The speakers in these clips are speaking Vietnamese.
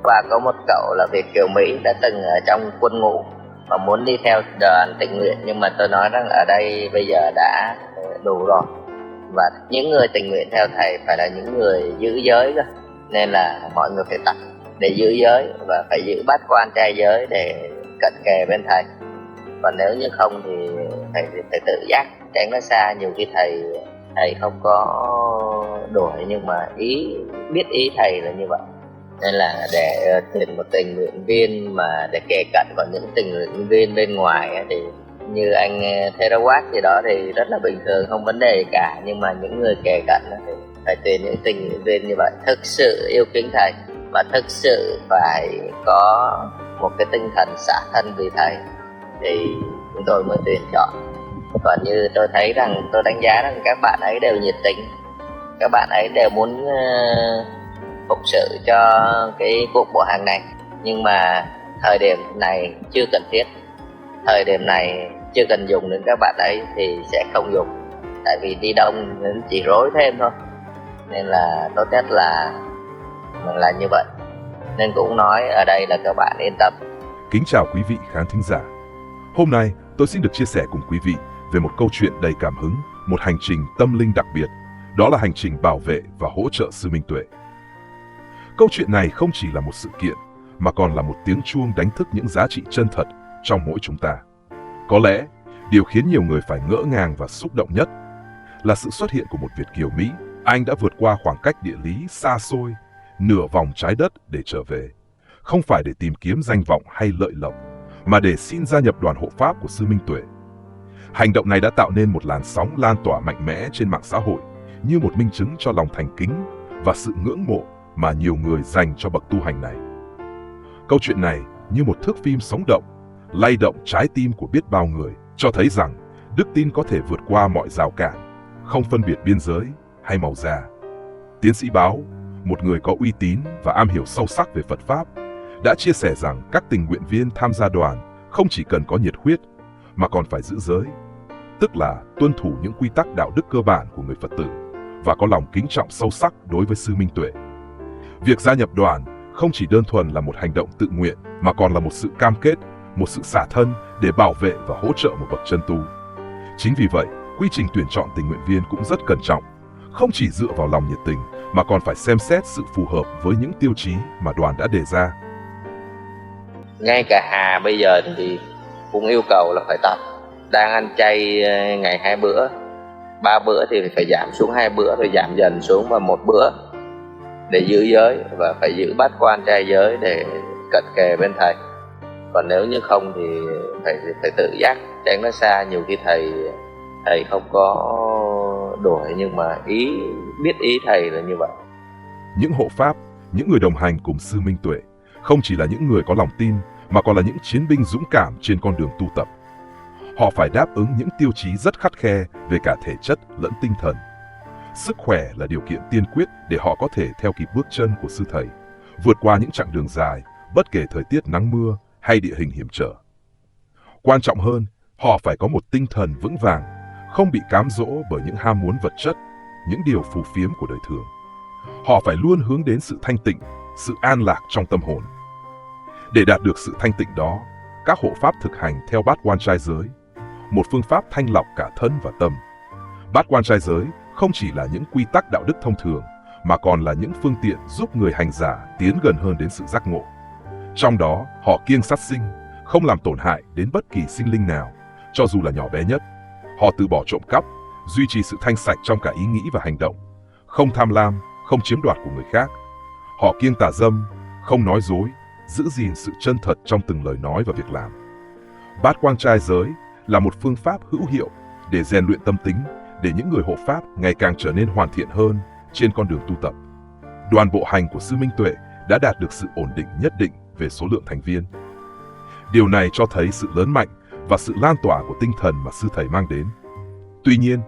qua có một cậu là Việt kiều Mỹ đã từng ở trong quân ngũ và muốn đi theo đoàn tình nguyện, nhưng mà tôi nói rằng ở đây bây giờ đã đủ rồi, và những người tình nguyện theo thầy phải là những người giữ giới cơ, nên là mọi người phải tập để giữ giới và phải giữ bát quan trai giới để cận kề bên thầy. Còn nếu như không thì thầy phải tự giác tránh nó xa. Nhiều khi thầy không có đuổi, nhưng mà biết ý thầy là như vậy. Nên là để tuyển một tình nguyện viên mà để kề cận, còn những tình nguyện viên bên ngoài thì như anh Theravada gì đó thì rất là bình thường, không vấn đề gì cả. Nhưng mà những người kề cận thì phải tuyển những tình nguyện viên như vậy, thực sự yêu kính thầy và thực sự phải có một cái tinh thần xả thân vì thầy thì chúng tôi mới tuyển chọn. Còn như tôi thấy rằng, tôi đánh giá rằng các bạn ấy đều nhiệt tình, các bạn ấy đều muốn phục sự cho cái cuộc bộ hành này, nhưng mà thời điểm này chưa cần thiết, thời điểm này chưa cần dùng đến các bạn ấy thì sẽ không dùng, tại vì đi đông chỉ rối thêm thôi. Nên là tốt nhất là như vậy. Nên cũng nói ở đây là các bạn yên tâm. Kính chào quý vị khán thính giả. Hôm nay tôi xin được chia sẻ cùng quý vị về một câu chuyện đầy cảm hứng, một hành trình tâm linh đặc biệt. Đó là hành trình bảo vệ và hỗ trợ sư Minh Tuệ. Câu chuyện này không chỉ là một sự kiện, mà còn là một tiếng chuông đánh thức những giá trị chân thật trong mỗi chúng ta. Có lẽ, điều khiến nhiều người phải ngỡ ngàng và xúc động nhất là sự xuất hiện của một Việt kiều Mỹ. Anh đã vượt qua khoảng cách địa lý xa xôi, nửa vòng trái đất để trở về. Không phải để tìm kiếm danh vọng hay lợi lộc, mà để xin gia nhập đoàn hộ pháp của sư Minh Tuệ. Hành động này đã tạo nên một làn sóng lan tỏa mạnh mẽ trên mạng xã hội, như một minh chứng cho lòng thành kính và sự ngưỡng mộ mà nhiều người dành cho bậc tu hành này. Câu chuyện này như một thước phim sống động, lay động trái tim của biết bao người, cho thấy rằng đức tin có thể vượt qua mọi rào cản, không phân biệt biên giới hay màu da. Tiến sĩ Báo, một người có uy tín và am hiểu sâu sắc về Phật Pháp, đã chia sẻ rằng các tình nguyện viên tham gia đoàn không chỉ cần có nhiệt huyết, mà còn phải giữ giới, tức là tuân thủ những quy tắc đạo đức cơ bản của người Phật tử và có lòng kính trọng sâu sắc đối với sư Minh Tuệ. Việc gia nhập đoàn không chỉ đơn thuần là một hành động tự nguyện, mà còn là một sự cam kết, một sự xả thân để bảo vệ và hỗ trợ một bậc chân tu. Chính vì vậy, quy trình tuyển chọn tình nguyện viên cũng rất cẩn trọng, không chỉ dựa vào lòng nhiệt tình, mà còn phải xem xét sự phù hợp với những tiêu chí mà đoàn đã đề ra. Ngay cả Hà bây giờ thì cũng yêu cầu là phải tập. Đang ăn chay ngày 2 bữa, 3 bữa thì phải giảm xuống 2 bữa, rồi giảm dần xuống vào 1 bữa để giữ giới và phải giữ bát quan trai giới để cận kề bên thầy. Còn nếu như không thì phải tự giác tránh nó xa. Nhiều khi thầy không có đuổi, nhưng mà biết ý thầy là như vậy. Những hộ pháp, những người đồng hành cùng sư Minh Tuệ không chỉ là những người có lòng tin, mà còn là những chiến binh dũng cảm trên con đường tu tập. Họ phải đáp ứng những tiêu chí rất khắt khe về cả thể chất lẫn tinh thần. Sức khỏe là điều kiện tiên quyết để họ có thể theo kịp bước chân của sư thầy, vượt qua những chặng đường dài, bất kể thời tiết nắng mưa hay địa hình hiểm trở. Quan trọng hơn, họ phải có một tinh thần vững vàng, không bị cám dỗ bởi những ham muốn vật chất, những điều phù phiếm của đời thường. Họ phải luôn hướng đến sự thanh tịnh, sự an lạc trong tâm hồn. Để đạt được sự thanh tịnh đó, các hộ pháp thực hành theo bát quan trai giới, một phương pháp thanh lọc cả thân và tâm. Bát quan trai giới không chỉ là những quy tắc đạo đức thông thường, mà còn là những phương tiện giúp người hành giả tiến gần hơn đến sự giác ngộ. Trong đó, họ kiêng sát sinh, không làm tổn hại đến bất kỳ sinh linh nào, cho dù là nhỏ bé nhất. Họ từ bỏ trộm cắp, duy trì sự thanh sạch trong cả ý nghĩ và hành động, không tham lam, không chiếm đoạt của người khác. Họ kiêng tà dâm, không nói dối, giữ gìn sự chân thật trong từng lời nói và việc làm. Bát quan trai giới là một phương pháp hữu hiệu để rèn luyện tâm tính, để những người hộ pháp ngày càng trở nên hoàn thiện hơn trên con đường tu tập. Đoàn bộ hành của sư Minh Tuệ đã đạt được sự ổn định nhất định về số lượng thành viên. Điều này cho thấy sự lớn mạnh và sự lan tỏa của tinh thần mà sư thầy mang đến. Tuy nhiên,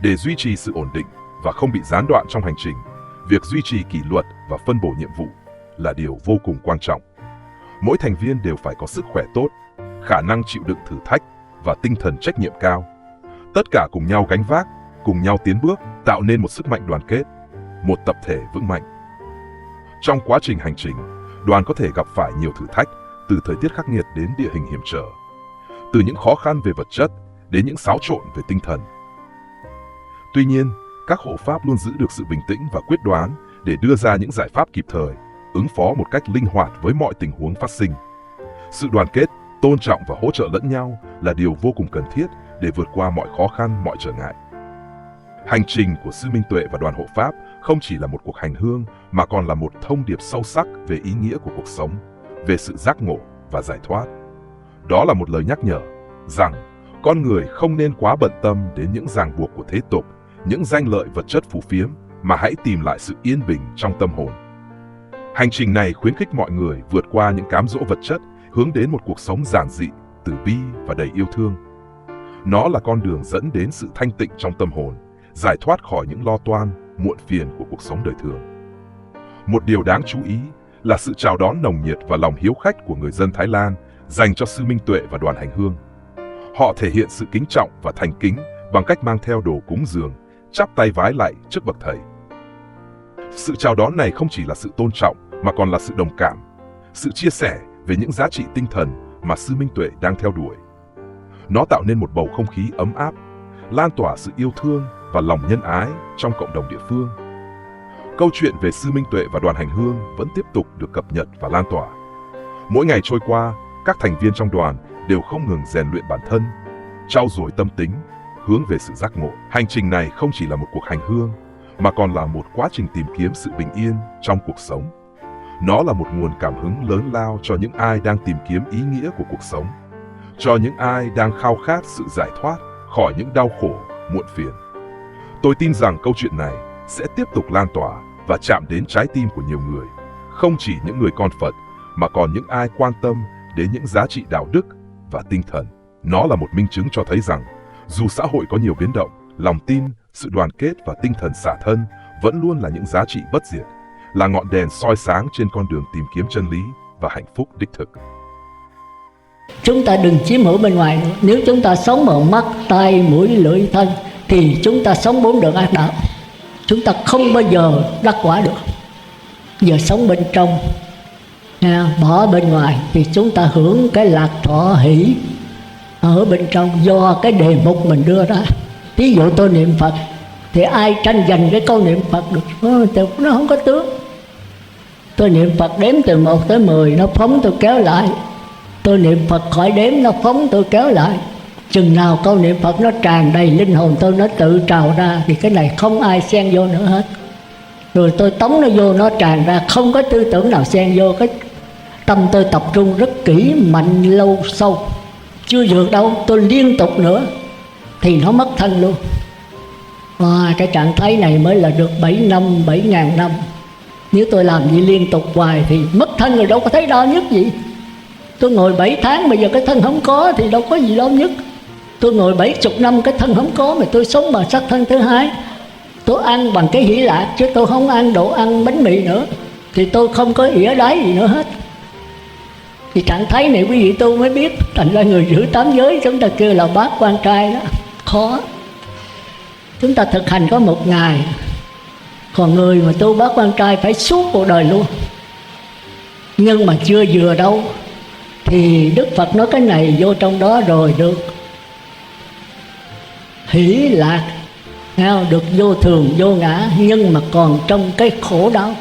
để duy trì sự ổn định và không bị gián đoạn trong hành trình, việc duy trì kỷ luật và phân bổ nhiệm vụ là điều vô cùng quan trọng. Mỗi thành viên đều phải có sức khỏe tốt, khả năng chịu đựng thử thách và tinh thần trách nhiệm cao. Tất cả cùng nhau gánh vác, cùng nhau tiến bước, tạo nên một sức mạnh đoàn kết, một tập thể vững mạnh. Trong quá trình hành trình, đoàn có thể gặp phải nhiều thử thách, từ thời tiết khắc nghiệt đến địa hình hiểm trở, từ những khó khăn về vật chất đến những xáo trộn về tinh thần. Tuy nhiên, các hộ pháp luôn giữ được sự bình tĩnh và quyết đoán để đưa ra những giải pháp kịp thời, ứng phó một cách linh hoạt với mọi tình huống phát sinh. Sự đoàn kết, tôn trọng và hỗ trợ lẫn nhau là điều vô cùng cần thiết để vượt qua mọi khó khăn, mọi trở ngại. Hành trình của Sư Minh Tuệ và đoàn hộ pháp không chỉ là một cuộc hành hương mà còn là một thông điệp sâu sắc về ý nghĩa của cuộc sống, về sự giác ngộ và giải thoát. Đó là một lời nhắc nhở rằng con người không nên quá bận tâm đến những ràng buộc của thế tục, những danh lợi vật chất phù phiếm, mà hãy tìm lại sự yên bình trong tâm hồn. Hành trình này khuyến khích mọi người vượt qua những cám dỗ vật chất, hướng đến một cuộc sống giản dị, từ bi và đầy yêu thương. Nó là con đường dẫn đến sự thanh tịnh trong tâm hồn, giải thoát khỏi những lo toan, muộn phiền của cuộc sống đời thường. Một điều đáng chú ý là sự chào đón nồng nhiệt và lòng hiếu khách của người dân Thái Lan dành cho Sư Minh Tuệ và đoàn hành hương. Họ thể hiện sự kính trọng và thành kính bằng cách mang theo đồ cúng dường, chắp tay vái lạy trước bậc thầy. Sự chào đón này không chỉ là sự tôn trọng mà còn là sự đồng cảm, sự chia sẻ về những giá trị tinh thần mà Sư Minh Tuệ đang theo đuổi. Nó tạo nên một bầu không khí ấm áp, lan tỏa sự yêu thương và lòng nhân ái trong cộng đồng địa phương. Câu chuyện về Sư Minh Tuệ và đoàn hành hương vẫn tiếp tục được cập nhật và lan tỏa. Mỗi ngày trôi qua, các thành viên trong đoàn đều không ngừng rèn luyện bản thân, trau dồi tâm tính, hướng về sự giác ngộ. Hành trình này không chỉ là một cuộc hành hương, mà còn là một quá trình tìm kiếm sự bình yên trong cuộc sống. Nó là một nguồn cảm hứng lớn lao cho những ai đang tìm kiếm ý nghĩa của cuộc sống, cho những ai đang khao khát sự giải thoát khỏi những đau khổ, muộn phiền. Tôi tin rằng câu chuyện này sẽ tiếp tục lan tỏa và chạm đến trái tim của nhiều người, không chỉ những người con Phật, mà còn những ai quan tâm đến những giá trị đạo đức và tinh thần. Nó là một minh chứng cho thấy rằng, dù xã hội có nhiều biến động, lòng tin, sự đoàn kết và tinh thần xả thân vẫn luôn là những giá trị bất diệt, là ngọn đèn soi sáng trên con đường tìm kiếm chân lý và hạnh phúc đích thực. Chúng ta đừng chiếm hữu bên ngoài nữa. Nếu chúng ta sống bằng mắt, tai, mũi, lưỡi, thân thì chúng ta sống bốn đường ác đạo. Chúng ta không bao giờ đắc quả được. Giờ sống bên trong, bỏ bên ngoài thì chúng ta hưởng cái lạc thọ hỷ ở bên trong do cái đề mục mình đưa ra. Ví dụ tôi niệm Phật thì ai tranh giành cái câu niệm Phật được, nó không có tướng. Tôi niệm Phật đếm từ 1 tới 10, nó phóng tôi kéo lại. Tôi niệm Phật khỏi đếm, nó phóng tôi kéo lại. Chừng nào câu niệm Phật nó tràn đầy linh hồn tôi, nó tự trào ra, thì cái này không ai xen vô nữa hết. Rồi tôi tống nó vô, nó tràn ra, không có tư tưởng nào xen vô. Cái tâm tôi tập trung rất kỹ, mạnh, lâu, sâu. Chưa vượt đâu, tôi liên tục nữa thì nó mất thân luôn. Cái trạng thái này mới là được 7 năm, 7.000 năm. Nếu tôi làm gì liên tục hoài thì mất thân rồi, đâu có thấy đau nhức gì. Tôi ngồi 7 tháng bây giờ cái thân không có thì đâu có gì đau nhức. Tôi ngồi 70 năm cái thân không có mà tôi sống bằng sắc thân thứ hai. Tôi ăn bằng cái hỷ lạc chứ tôi không ăn đồ ăn bánh mì nữa, thì tôi không có ỉa đáy gì nữa hết. Thì trạng thái này quý vị tôi mới biết. Thành ra người giữ 8 giới chúng ta kêu là bát quan trai đó, khó. Chúng ta thực hành có 1 ngày. Còn người mà tu bát quan trai phải suốt cuộc đời luôn. Nhưng mà chưa vừa đâu thì Đức Phật nói cái này vô trong đó rồi được hỷ lạc, được vô thường vô ngã, nhưng mà còn trong cái khổ đau.